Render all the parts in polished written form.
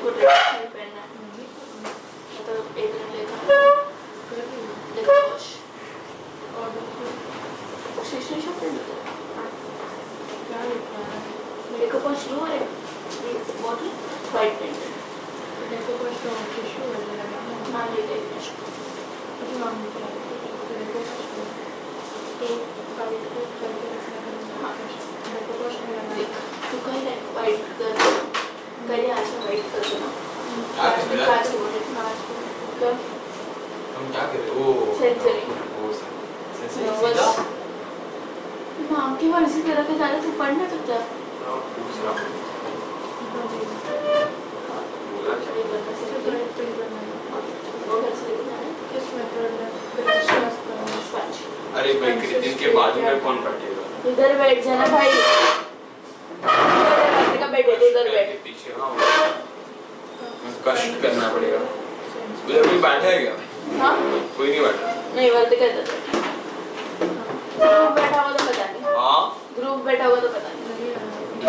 को ड्रेस नहीं पहनना है, मतलब एक दिन लेकर वॉश और स्टेशनरी शॉप पे लेते क्या लिखा है मेकअप वॉश लो और एक bottle white painted makeup wash का टिश्यू वगैरह मान लेते हैं मुझे नाम निकला मेकअप वॉश तो वाइट करके रखना है। हाँ मेकअप वॉश में देख तू कहीं वाइट कर कहीं आज वाइट कर देना आज की बोले आज क्या हम क्या कर रहे ओ सेंसरी नाम की वर्जी कर रखे सारे तू पढ़ना चुपचाप पूछ रहा हूं बोला ये करना से तो ग्रेड पे करना है वो घर से लेके जाना है किस मेथड में स्पंज अरे भाई कृतिन के बाजू में कौन बैठेगा इधर बैठ जाना भाई इधर का बैठे इधर बैठ पीछे हां कष्ट करना पड़ेगा उधर कोई बैठा है क्या हां कोई नहीं बैठा नहीं वर्त कहता था ग्रुप बैठा हुआ तो पता नहीं हां ग्रुप बैठा हुआ तो पता नहीं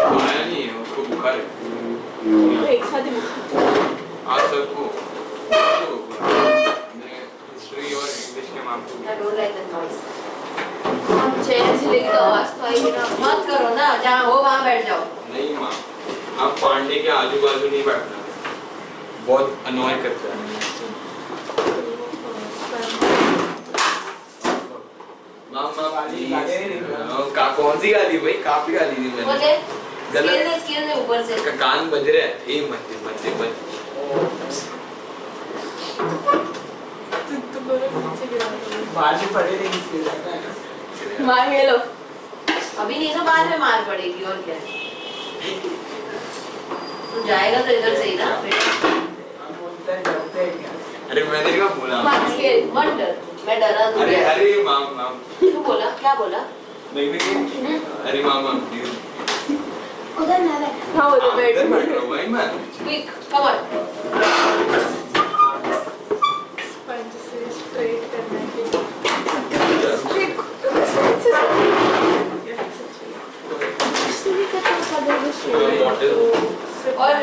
आया नहीं है उसको बुखार है तो एक साथ ही आज सबको हिस्ट्री और इंग्लिश के marks I don't like that noise. Chair से लेके तो आवाज तो आई ना मत करो ना, जहाँ हो वहाँ बैठ जाओ। नहीं माँ आप पांडे के आजू बाजू नहीं बैठना बहुत अनॉय करता है कौन सी गाली भाई काफी गाली दी मैंने मुझे गलत स्केल में ऊपर से कान बज रहे हैं ए मत बाजू पड़े नहीं इसके मार ये लो अभी नहीं तो बाद में मार पड़ेगी और क्या तू जाएगा तो इधर से ही ना हम बोलते हैं डरते हैं क्या अरे मैं तेरे को बोला मत डर मैं डरा दूँ अरे अरे माम तू बोला क्या बोला नहीं अरे माम प्लीज उधर ना बैठ हाँ उधर बैठ बैठ रहा हूँ भाई मैं क्विक कम ऑन स्पंज से स्ट्रेट करने के मॉडल और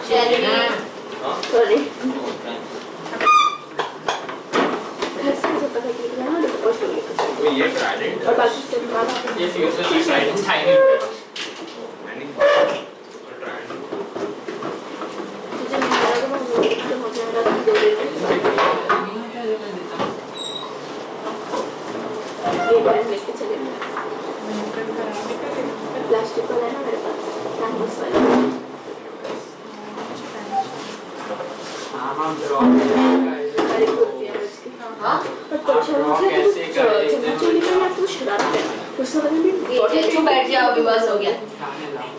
शैली सॉरी घर से मुझे पता चल गया ना तो कुछ नहीं तो ये ट्राइडेंट और बाकी सब खाना ये फ्यूचर ट्राइडेंट चाइनीज मैंने ट्राइडेंट मुझे नहीं लगा वो एकदम हो जाएगा दो दिन ये ब्रांड लेके चले प्लास्टिक वाला है ना मेरे पास कैनवस वाला हम ड्रॉ अरे कुर्ती है उसकी हाँ और कुछ कैसे करें मुझे निकलना तो शरारत है उस समय में ये तू बैठ जा अभी बस हो गया खाने लाओ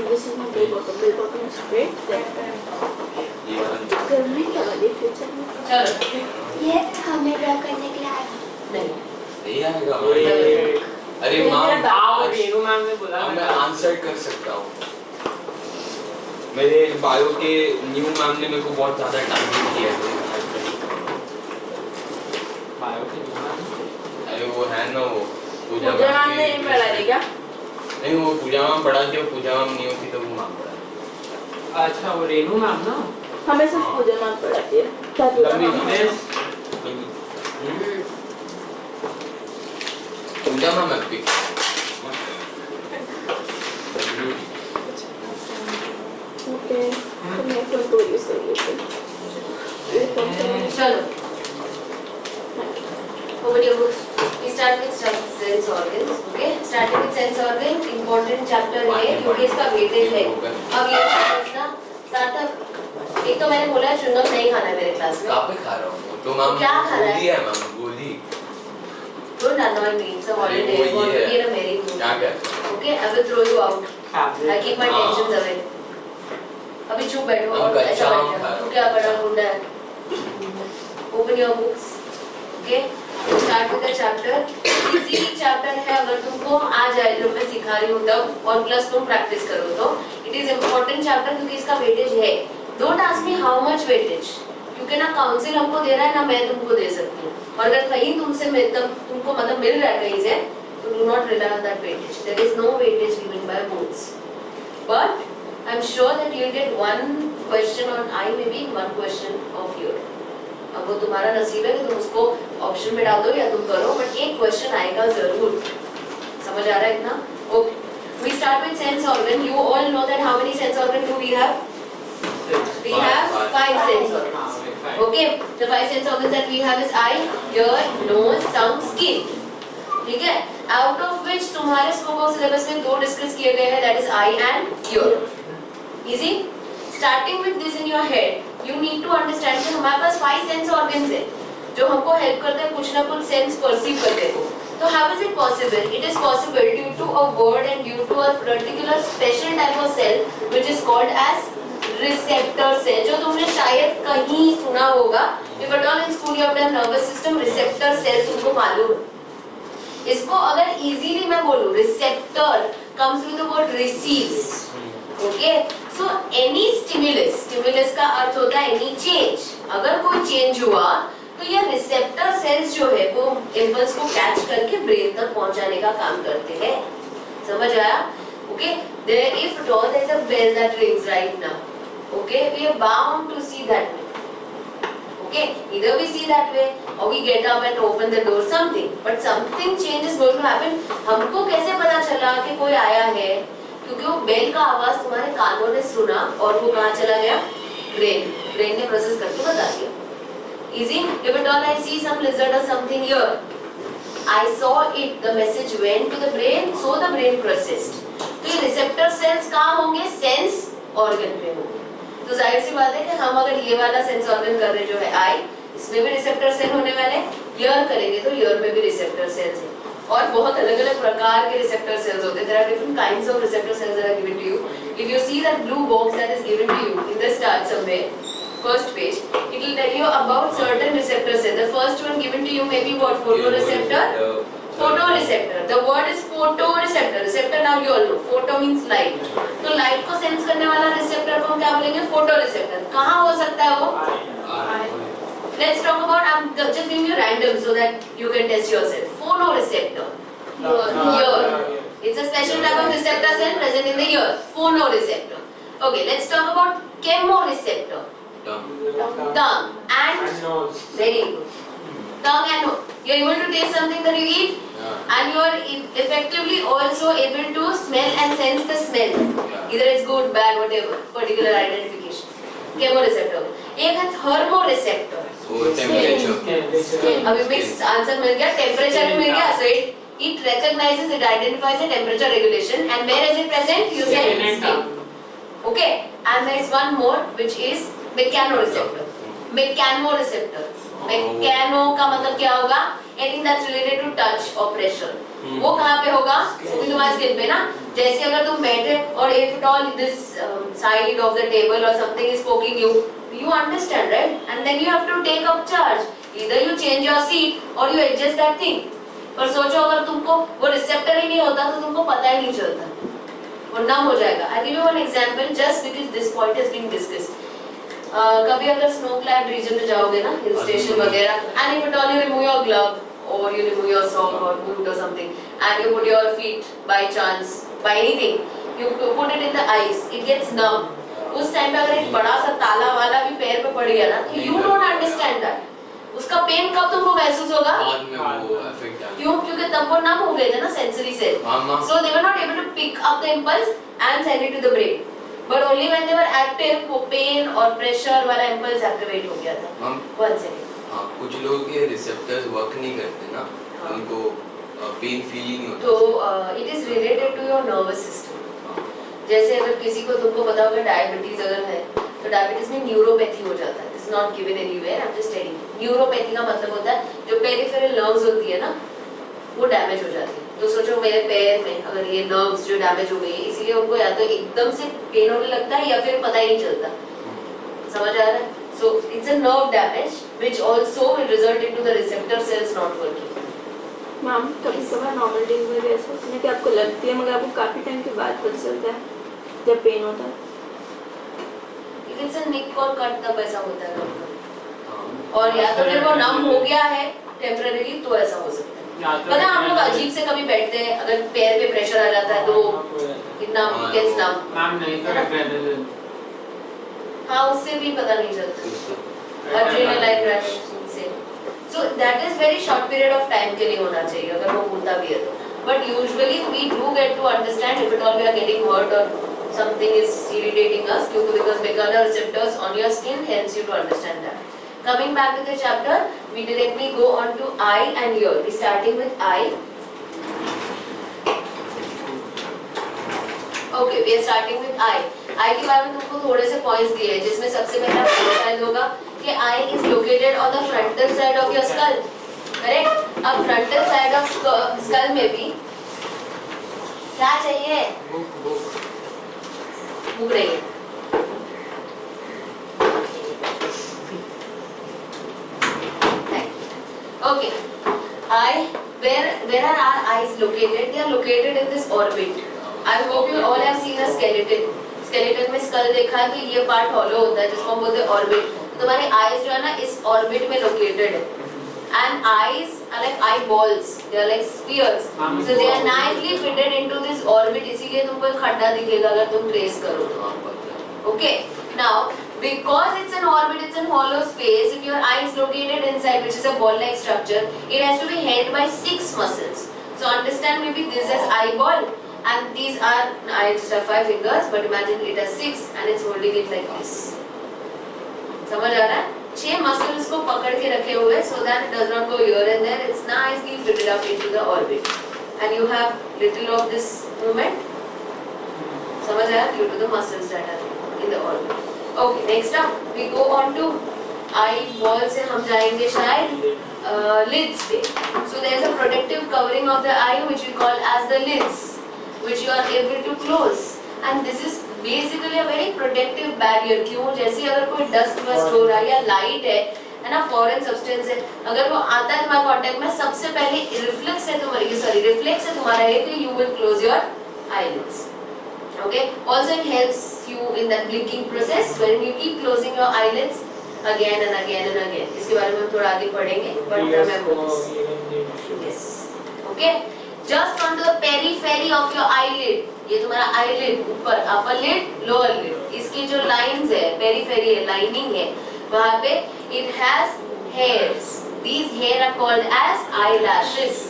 This is my bell bottom is straight there. करने क्या वाली फ्यूचर में चलो ये हमें ड्रॉ करने के लिए आया नहीं नहीं आएगा अरे माँ रेनू मैम ने बोला मैं आंसर कर सकता हूँ मेरे बायो के न्यू मैम ने मेरे को बहुत ज्यादा टाइम दिया है बायो के अरे वो है ना वो पूजा मैम ने नहीं पढ़ा है क्या नहीं वो पूजा मैम पढ़ाती है पूजा मैम नहीं होती तो वो मैम पढ़ाती अच्छा वो रेनू मैम ना हमें सिर्फ पूजा मैम पढ़ाती है क्या पूजा मैम पूजा मैम है ओके मैं फोन को यूज कर लेती हूँ चलो open your books. We start with sense organs. Okay, starting with sense organ. Important chapter है क्योंकि इसका weightage है. अब ये समझना सार्थक एक तो मैंने बोला है चुन्नम नहीं खाना है मेरे क्लास में. कहाँ पे खा रहा हूँ तो मैम क्या खा रहा है? गोली है मैम गोली Don't annoy me. It's a holiday. वो Want ये to है। be in a merry mood. क्या क्या Okay, I will throw you out. I keep my हाँ। tensions away. अभी चुप बैठो हम और कच्चा ऐसा आम बैठ खा जाओ. रहे तू हैं। क्या बड़ा गुंडा है? Open your books. Okay. Start with the chapter. Easy chapter है अगर तुमको आ जाए जो मैं सिखा रही हूँ तब और प्लस तुम प्रैक्टिस करो तो it is important chapter क्योंकि इसका weightage है. Don't ask me how much weightage. क्योंकि ना काउंसिल हमको दे रहा है ना मैं तुमको दे सकती हूँ, और अगर कहीं तुमसे तुमको मतलब मिल रहा है कहीं से, तो do not rely on that weightage. There is no weightage given by boards, but I am sure that you will get one question on I, may be one question of your. अब वो तुम्हारा नसीब है कि तुम उसको option में डाल दो या तुम करो, बट एक क्वेश्चन आएगा जरूर. समझ आ रहा है इतना? Okay, we start with sense organ. You all know that how many sense organ do we have? We have 5 sense organs. Okay, the 5 sense organs that we have is eye, ear, nose, tongue, skin. ठीक है? Out of which तुम्हारे scope of syllabus में 2 discuss किए गए हैं, that is eye and ear. Easy? Starting with this in your head, you need to understand कि हमारे पास 5 sense organs हैं जो हमको हेल्प करते हैं कुछ ना कुछ सेंस परसीव करने को. So how is it possible? It is possible due to a word and due to a particular special type of cell which is called as receptor cell, जो तुमने शायद कहीं सुना होगा. If at all in school you have done nervous system, receptor cell तुमको मालूम. इसको अगर easily मैं बोलूँ, receptor comes with the word receives. Okay? So any stimulus, stimulus का अर्थ होता है any change. अगर कोई change हुआ तो ये रिसेप्टर सेल्स जो है वो इम्पल्स को कैच करके ब्रेन तक पहुंचाने का काम करते हैं. समझ आया? Okay, there if at all there is a bell that rings right now. Okay, we are bound to see that way. Okay, either we see that way or we get up and open the door, something, but something change is going to happen. हमको कैसे पता चला कि कोई आया है? क्योंकि वो बेल का आवाज तुम्हारे कानों ने सुना और वो कहाँ चला गया? ब्रेन ने प्रोसेस करके बता दिया. Easy? If at all I see some lizard or something here, I saw it, the message went to the brain, so the brain processed. तो ये receptor cells कहाँ होंगे? Sense organ पे होंगे. तो जाहिर सी बात है कि हम अगर ये वाला sense organ कर रहे जो है eye, इसमें भी receptor cell होने वाले. ear करेंगे तो ear में भी receptor cells हैं. और बहुत अलग-अलग प्रकार के receptor cells होते हैं. There are different kinds of receptor cells that are given to you. If you see that blue box that is given to you in the start somewhere, first page, it will tell you about certain receptor cells. The first one given to you may be what? Photoreceptor. Photoreceptor. The word is photoreceptor. Receptor now you all know. Photo means light. तो light को sense करने वाला receptor को हम क्या बोलेंगे? Photoreceptor. कहाँ हो सकता है वो? Let's talk about. I'm just giving you random so that you can test yourself. Phonoreceptor. Ear. It's a special type of receptor cell present in the ear. Phonoreceptor. Okay, let's talk about chemoreceptor. Tongue and nose. Very good. Tongue and nose. You are able to taste something that you eat, and you are effectively also able to smell and sense the smell. Either it's good, bad, whatever. Particular identification. Chemoreceptor. एक है thermoreceptor. अभी mixed answer मिल गया. Temperature भी मिल गया. So it recognizes, it identifies the temperature regulation. And where is it present? You said skin. Okay. And there is one more which is Mechanoreceptor. Mechanoreceptor. Mechano का मतलब क्या होगा? Anything that's related to touch or pressure. वो कहाँ पे होगा? वो भी तुम्हारे स्किन पे ना. जैसे अगर तुम बैठे और if at all this side of the table or something is poking you, you understand, right? And then you have to take up charge. Either you change your seat or you adjust that thing. पर सोचो अगर तुमको वो receptor ही नहीं होता तो तुमको पता ही नहीं चलता. वो नम हो जाएगा. I give you one example just because this point has been discussed. कभी अगर स्नो क्लैड रीजन में जाओगे ना, हिल स्टेशन वगैरह, and if at all you remove your glove or you remove your sock or boot or something and you put your feet by chance by anything, you put it in the ice, it gets numb. उस time पे अगर एक बड़ा सा ताला वाला भी पैर पे पड़ गया ना, you don't understand that. उसका पेन कब तुमको महसूस होगा? क्यों? क्योंकि तब वो नम हो गए थे ना सेंसरी से. So they were not able to pick up the impulse and send it to the brain. But only when they were active, वो पेन और प्रेशर वाला इम्पल्स एक्टिवेट हो गया था. One second. हाँ, कुछ लोग के रिसेप्टर्स वर्क नहीं करते ना, उनको पेन फीलिंग होता है. तो it is related to your nervous system. जैसे अगर किसी को तुमको पता होगा डायबिटीज अगर है, तो डायबिटीज में न्यूरोपैथी हो जाता है. This is not given anywhere. I'm just telling you. Neuropathy का मतलब होता है जो पेरिफेरल नर्व्स होती है ना, वो डैमेज हो जाती है. तो सोचो मेरे पैर में अगर ये नर्व्स जो डैमेज हो गई, इसीलिए उनको या तो एकदम से पेन होने लगता है या फिर पता ही नहीं चलता. समझ आ रहा है? So it's a nerve damage which also will result into the receptor cells not working. Ma'am कभी कभार नॉर्मल डेज में भी ऐसा होता है कि आपको लगती है मगर आपको काफी टाइम के बाद पता चलता है जब पेन होता है. If it's a nick or cut तब ऐसा होता है. और या तो फिर वो नम हो गया है टेम्पररीली, तो ऐसा हो सकता है। पता है हम लोग अजीब से कभी बैठते हैं, अगर पैर पे प्रेशर आ जाता है तो इतना टेंस ना, मैम नहीं तो एड्रेनलिन, हाँ उससे भी पता नहीं चलता, एड्रेनालाइन रश से। So that is very short period of time के लिए होना चाहिए अगर वो होता भी है तो, but usually we do get to understand if it all we are getting hurt और something is irritating us, because mechanoreceptors on your skin helps you to understand that. Coming back to the chapter, we directly go on to eye and ear. We starting with eye. Okay, we are starting with eye. Eye के बारे में तुमको थोड़े से points दिए हैं, जिसमें सबसे पहला point शायद होगा कि eye is located on the frontal side of your skull. Correct? अब frontal side of skull में भी क्या चाहिए? बुक रही है। Okay, eye. Where are our eyes located? They are located in this orbit. I hope you all have seen a skeleton. Skeleton में skull देखा है कि ये part hollow होता है जिसको हम बोलते हैं orbit. तुम्हारी eyes जो है ना इस orbit में located है. And eyes are like eyeballs. They are like spheres. So they are nicely fitted into this orbit. इसीलिए तुमको एक खड्डा दिखेगा अगर तुम trace करो तो। Okay. Now, because it's an orbit, it's a hollow space. If your eye is located inside, which is a ball-like structure, it has to be held by 6 muscles. So understand, maybe this is eyeball, and these are, I just have 5 fingers, but imagine it has 6, and it's holding it like this. समझ आ रहा है? 6 muscles को पकड़ के रखे हुए, so that it does not go here and there. It's nicely fitted up into the orbit, and you have little of this movement. समझ आया? Due to the muscles that are in the orbit. Okay, next up we go on to eyeball से हम जाएंगे शायद lids पे. So there is a protective covering of the eye which we call as the lids, which you are able to close, and this is basically a very protective barrier. क्यों? जैसे अगर कोई dust वस्ट हो रहा है या light है ना, foreign substance है, अगर वो आता है तुम्हारे contact में, सबसे पहले reflex है तुम्हारा है कि you will close your eyelids. Okay. Also, it helps you in that blinking process when you keep closing your eyelids again and again and again. इसके बारे में हम थोड़ा आगे पढ़ेंगे. But remember this. Yes. Okay. Just onto the periphery of your eyelid. ये तुम्हारा eyelid ऊपर, upper lid, lower lid. इसकी जो lines है, periphery है, lining है, वहाँ पे it has hairs. These hairs are called as eyelashes.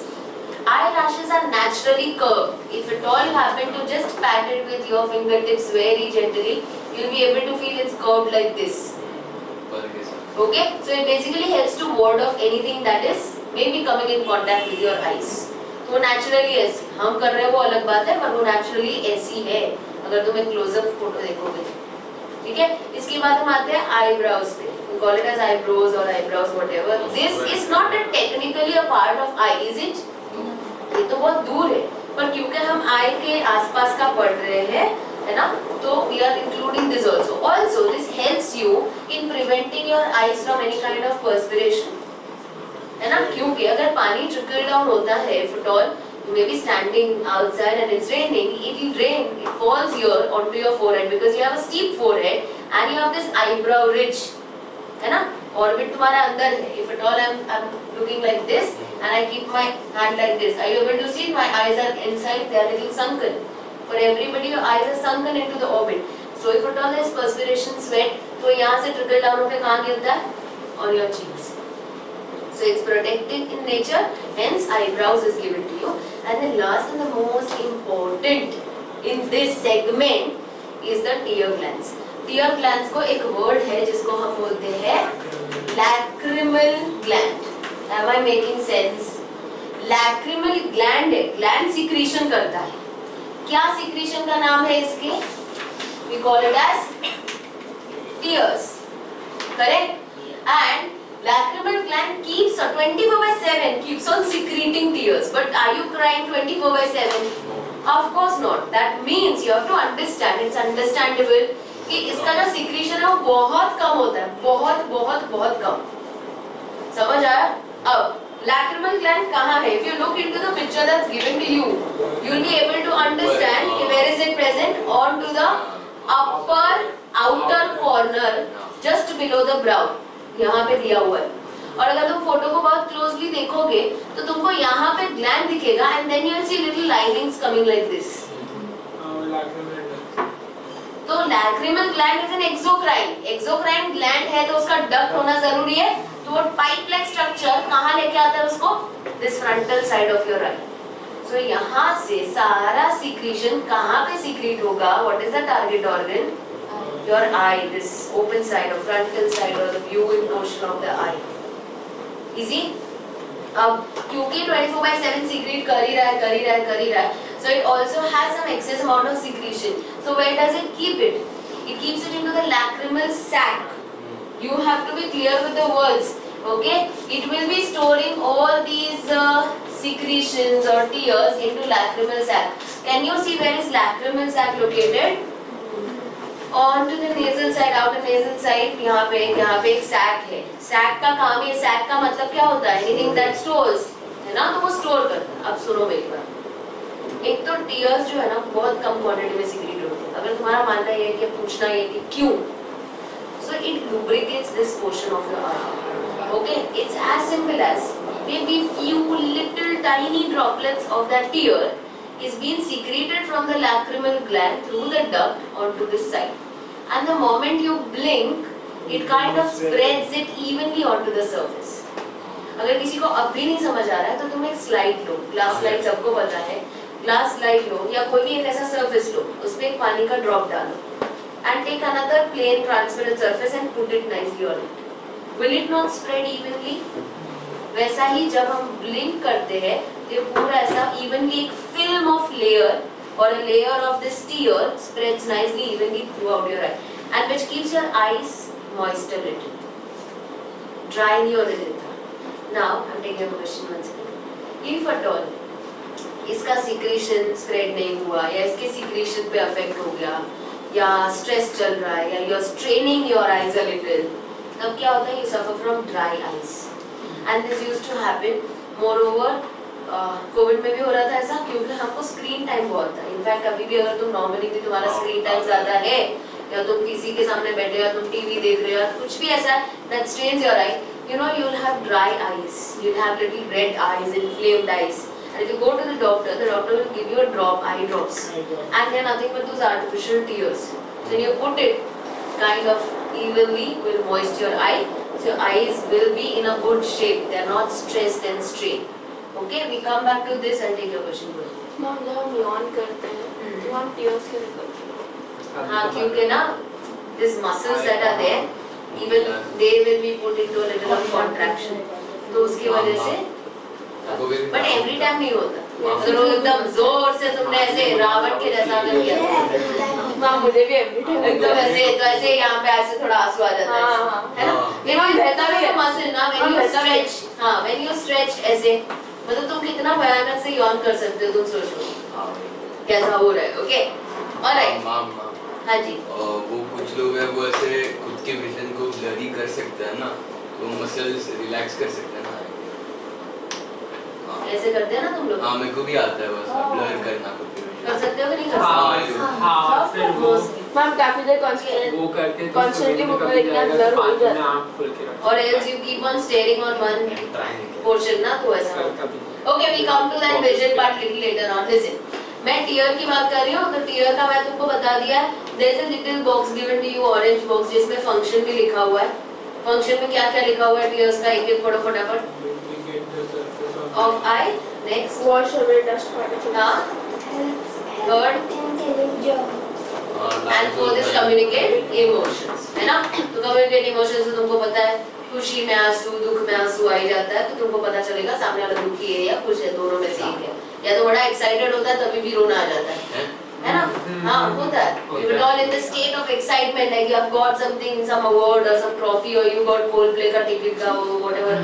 Eyelashes are naturally curved. If at all you happen to just pat it with your fingertips very gently, you'll be able to feel it's curved like this. Okay? So it basically helps to ward off anything that is maybe coming in contact with your eyes. तो naturally ऐसी, हम कर रहे हैं वो अलग बात है, पर वो naturally ऐसी है अगर तुम एक close-up फोटो देखोगे. ठीक है? इसके बाद हम आते हैं eyebrows पे. We call it as eyebrows or eyebrows, whatever. This is not technically a part of eye, is it? ये तो बहुत दूर है, पर क्योंकि हम आई के आसपास का पढ़ रहे हैं, है ना, तो we are including this also. Also, this helps you in preventing your eyes from any kind of perspiration, है ना, क्योंकि अगर पानी trickle down होता है, if at all you may be standing outside and it's raining, it will rain, it falls here onto your forehead because you have a steep forehead and you have this eyebrow ridge, है ना, orbit तुम्हारा अंदर है. If at all I'm looking like this and I keep my hand like this, are you able to see my eyes are inside, they are little sunken. For everybody your eyes are sunken into the orbit. So if at all there is perspiration, sweat, तो यहाँ से trickle down होकर कहाँ गिरता है? On your cheeks. So it's protective in nature, hence eyebrows is given to you. And the last and the most important in this segment is the tear glands. Tear glands को एक word है जिसको हम बोलते हैं lacrimal gland. Am I making sense? Lacrimal gland है, gland secretion करता है. क्या secretion का नाम है इसके? We call it as tears. Correct? And lacrimal gland keeps 24/7 keeps on secreting tears. But are you crying 24/7? Of course not. That means you have to understand. It's understandable कि इसका जो secretion है वो बहुत कम होता है, बहुत कम. समझ आया? अब lacrimal gland कहाँ है? If you look into the picture that's given to you, you'll be able to understand कि where is it present? Onto the upper outer corner, just below the brow. यहाँ पे दिया हुआ है। और अगर तुम फोटो को बहुत क्लोजली देखोगे तो तुमको यहाँ पे ग्लैंड दिखेगा and then you will see little linings coming like this. तो lacrimal gland is an exocrine. Exocrine gland है तो उसका डक्ट होना जरूरी है। तो वो पाइप लाइक स्ट्रक्चर कहाँ लेके आता है उसको? This frontal side of your eye. So यहाँ से सारा सीक्रेशन कहाँ पे सीक्रेट होगा? What is the target organ? Your eye, this open side और फ्रंटल साइड और the viewing portion of the eye. Easy? अब क्योंकि 24/7 सीक्रेट कर ही रहा है, so it also has some excess amount of secretion. So where does it keep it? It keeps it into the lacrimal sac. You have to be clear with the words, okay? It will be storing all these secretions or tears into lacrimal sac. Can you see where is lacrimal sac located? On to the nasal side, outer nasal side, यहाँ पे एक sac है। sac का काम है, sac का मतलब क्या होता है? Anything that stores, है ना? तो वो store करता है। अब सुनो मेरी बात। एक तो टीयर्स जो है ना बहुत कम क्वांटिटी में सीक्रेट होते हैं। अगर तुम्हारा मानना ये है कि पूछना ये कि क्यों, so it lubricates this portion of your eye. Okay, it's as simple as maybe few little tiny droplets of that tear is being secreted from the lacrimal gland through the duct onto this side, and the moment you blink, it kind of spreads it evenly onto the surface. अगर किसी को अब भी नहीं समझ आ रहा है तो तुम एक स्लाइड लो, ग्लास स्लाइड सबको पता है, ग्लास स्लाइड लो या कोई भी एक ऐसा सरफेस लो, उसमें एक पानी का ड्रॉप डालो and take another plain transparent surface and put it nicely on it. Will it not spread evenly? वैसा ही जब हम blink करते हैं तो ये पूरा ऐसा evenly एक film of layer or a layer of this tear spreads nicely evenly throughout your eye and which keeps your eyes moist a little, dry नहीं होने देता. Now I'm taking a question once again. If at all इसका secretion spread नहीं हुआ या इसके secretion पे affect हो गया या stress चल रहा है या you're straining your eyes a little, तब क्या होता है? You suffer from dry eyes and this used to happen. Moreover, Covid में भी हो रहा था ऐसा क्योंकि हमको स्क्रीन टाइम बहुत था. इनफैक्ट अभी भी अगर तुम नॉर्मली भी तुम्हारा स्क्रीन टाइम ज्यादा है या तुम किसी के सामने बैठे हो या तुम टीवी देख रहे हो या कुछ भी ऐसा that strains your eye, you know you'll have dry eyes, you'll have little red eyes, inflamed eyes. And if you go to the doctor will give you a drop, eye drops, and they're nothing but those artificial tears. So when you put it, kind of evenly will moist your eye, so your eyes will be in a good shape. They're not stressed and strained. Okay, we come back to this and take your question. Ma'am जब हम yawn करते हैं तो हम tears क्यों निकलते हैं? हाँ, क्योंकि ना these muscles that are there, even they will be put into a little of contraction. तो उसकी वजह से बट एवरी टाइम नहीं होता. तो एकदम जोर से तुमने ऐसे रावण के जैसा कर दिया मैम मुझे भी एवरी टाइम एकदम ऐसे तो ऐसे यहाँ पे ऐसे थोड़ा आंसू आ जाता है, है ना? लेकिन रहता भी है मसल ना, व्हेन यू स्ट्रेच, हाँ व्हेन यू स्ट्रेच ऐसे, मतलब तुम कितना भयानक से यॉन कर सकते हो, तुम सोचो कैसा हो रहा है. Okay, alright. हाँ जी. वो कुछ लोग हैं वो ऐसे खुद के विजन को ब्लरी कर सकते हैं ना, तो मसल्स रिलैक्स कर सकते हैं ना. ऐसे करते हैं ना तुम लोग? हाँ, मेरे को भी आता है बस ब्लर करना खुद के विजन. कर सकते हो कि नहीं कर सकते? हाँ, फिर वो मैम काफी देर वो करके तो कॉन्स्टेंटली बुक में देखना ब्लर हो जाता है. आँख खोल के रखो. और else you keep on staring on one portion ना, तो ऐसा. कभी Okay, we come to that vision part little later on. Listen, मैं टीयर की बात कर रही हूँ तो टीयर का मैं तुमको बता दिया. There is a little box given to you, orange box, जिसमें function भी लिखा हुआ है. Function में क्या क्या लिखा हुआ है टीयर्स का, एक एक पढ़ो फटाफट. Of eye, next. wash away dust particles. हाँ. Third. And for this communicate emotions, है ना? तो communicate emotions तो तुमको पता है, खुशी में आंसू, दुख में आंसू आ ही जाता है, तो तुमको पता चलेगा सामने वाला दुखी है या खुश है, दोनों में से एक है. या तो बड़ा एक्साइटेड होता है तभी भी रोना आ जाता है ना? हाँ, होता है. You are all in the state of excitement, like you have got something, some award or some trophy, or you got Coldplay का ticket का whatever,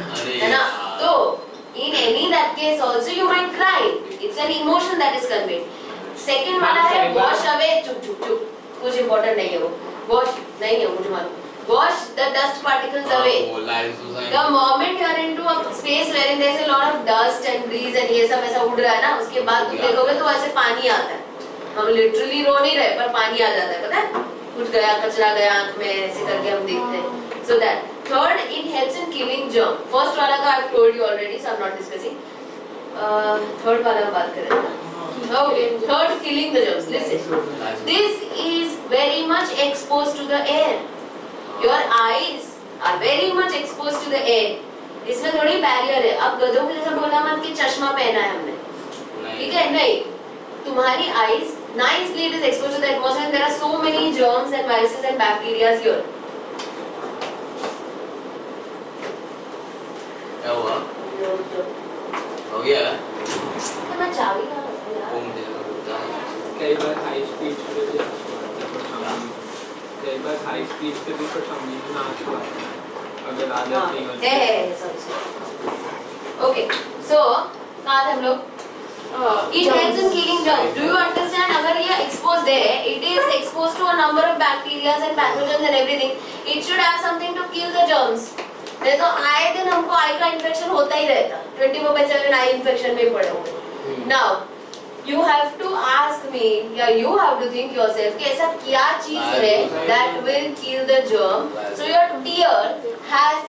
है ना? तो in any that case also you might cry. It's an emotion that is conveyed. Second वाला है wash away, चुप, कुछ important नहीं है वो. Wash नहीं है मुझे मालूम. Wash the dust particles away. The moment you are into a space wherein there is a lot of dust and breeze and ये सब ऐसा उड़ रहा है ना, उसके बाद तुम देखोगे तो ऐसे पानी आता है. हम लिटरली रो नहीं रहे पर पानी आ जाता है, पता है? कुछ गया, कचरा गया आँख में, ऐसे करके हम देखते हैं. So that Third, it helps in killing germ. First वाला का I've told you already, so I'm not discussing. Third वाला हम बात करेंगे. Okay. Third, killing the germs. Listen. This is very much exposed to the air. Your eyes are very much exposed to the air. इसमें थोड़ी barrier है. अब गधों के जैसा बोला मत कि चश्मा पहना है हमने. ठीक है? नहीं. तुम्हारी eyes nicely it is exposed to the atmosphere. There are so many germs and viruses and bacteria here. क्या हुआ? हो गया? तो मैं चाबी कहाँ रखूँ यार? वो मुझे लगता है। कई बार हाई स्पीड पे भी कई बार हाई स्पीड पे भी कुछ समझना आता है अगर आदत नहीं होती है। ओके सो कहाँ थे हम लोग? It helps in killing germs. Do you understand? अगर ये exposed है, it is exposed to a number of bacteria and pathogens and everything. It should have something to kill the germs. नहीं तो आए दिन हमको आई का इन्फेक्शन होता ही रहता. 24/7 आई इन्फेक्शन में पड़े हुए. Now you have to ask me, yeah, you have to think yourself कि ऐसा क्या चीज है that will kill the germ. So your tear has